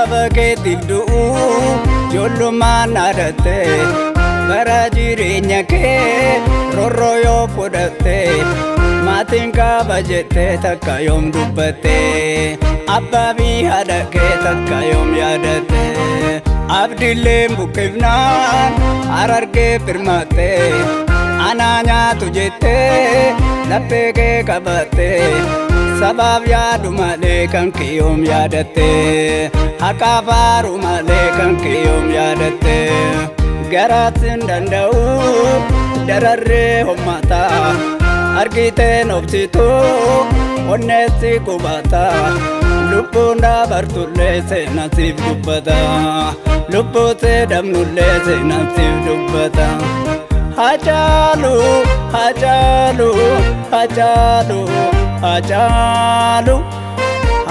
saba keetiif du'u ijoollummaan aadatte bara jireenya kee roorroo yoo fudhatte maatiin qaba jettee takka yoom dubbatte abbaa fi haadha kee takka yoom yaadatte abdiilleen buqqifnaan harargee firmaatte anaa nyaatu jettee laphee kee qabatte sabaaf yaadu malee kan kee yoom yaadatte haqaaf aaru malee kan kee yoom yaadatte garaattiin danda'u dararree hommata argiteen obsituu onneetti qubata lubbuun dabartullee seenatiif dubbata lubbuutee dabnullee seenatiif dubbata Haacaaluu Haacaaluu Haacaaluu Haacaaluu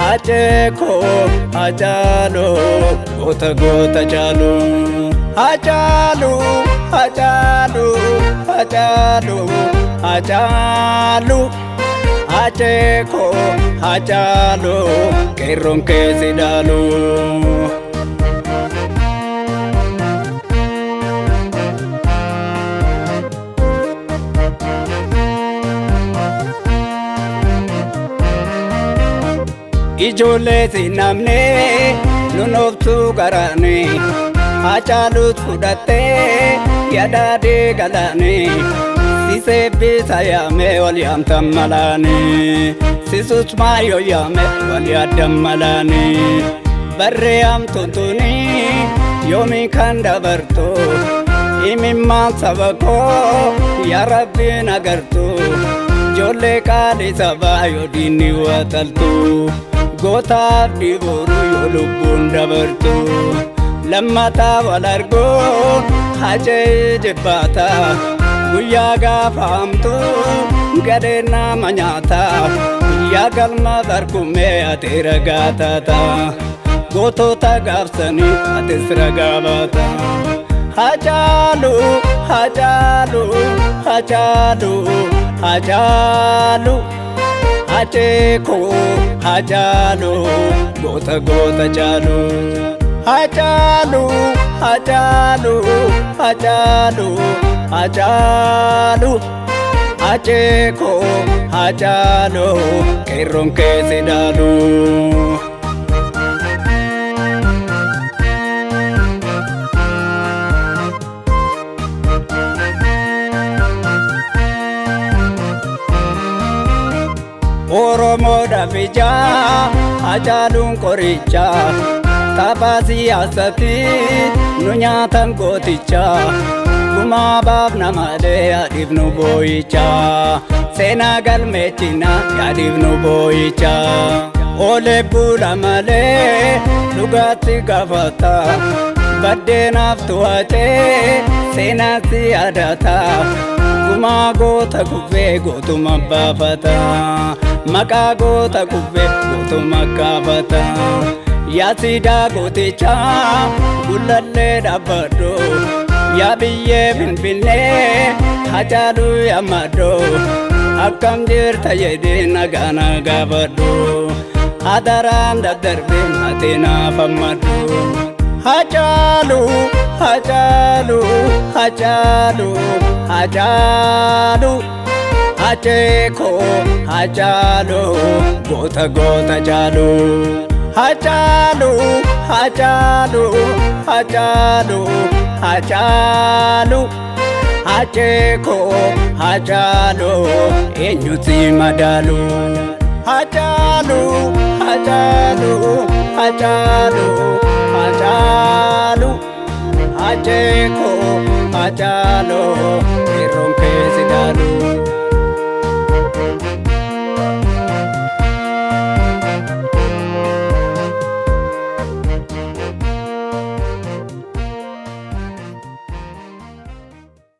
Haceekoo Haacaaluu goota goota Haacaaluu Haacaaluu Haacaaluu Haacaaluu Haacaaluu Haceekoo Haacaaluu qeerroon keessi dhaaluu. Ijoollee si namne nunooftuu garaane Haacaaluut fudhattee yaadaadee galaane si seebbisa yaame wal yaamtan malaane si susmaa yoo yaame wal yaaddan malaane barree hamtuutuni yoomi kan dabartu imimmaan saba koo yaa rabbiin agartu ijoollee qaalii sabaa yoo diinni waxaltu gootaaf dhiboru yoo lubbuun dabartu lammataa wal arguun hajee jibbaata guyyaa gaafa hamtu gadheen nama nyaata yaa galma barkumee ati ragaa taata gootota gaafsanii atis ragaa baata Haacaaluu Haacaaluu Haacaaluu Haacaaluu Haceekoo Haacaaluu goota goota Haacaaluu Haacaaluu Haacaaluu Haacaaluu Haacaaluu Haceekoo Haacaaluu qeerroon keessi dhaaluu. Oromoodhaaf ijaa Haacaaluun qorichaa taphaa siyaasatii nu nyaatan gootichaa gumaa baafna malee yaadiif nu boo'ichaa seenaa galmeechinaa yaadiif nu boo'ichaa oolee buula malee dhugaatti gaafata baddeenaaf tu'atee seenaatti yaadata gumaa goota kubbee gootuma baafata maqaa goota kubbee gootuma kaafata yaa siidaa gootichaa gullallee dhaabbadhu yaa biyyee finfinnee Haacaaluu yaammadhu akkam jirta jedhee nagaan gaafadhu hadaraan daddarbee maatii naaf hammadhu Haacaaluu Haacaaluu Haacaaluu Haacaaluu Haceekoo Haacaaluu goota goota Haacaaluu Haacaaluu Haacaaluu Haacaaluu Haacaaluu Haceekoo Haacaaluu eenyutti madaalu Haacaaluu Haacaaluu Haacaaluu Haacaaluu Haceekoo Haacaaluu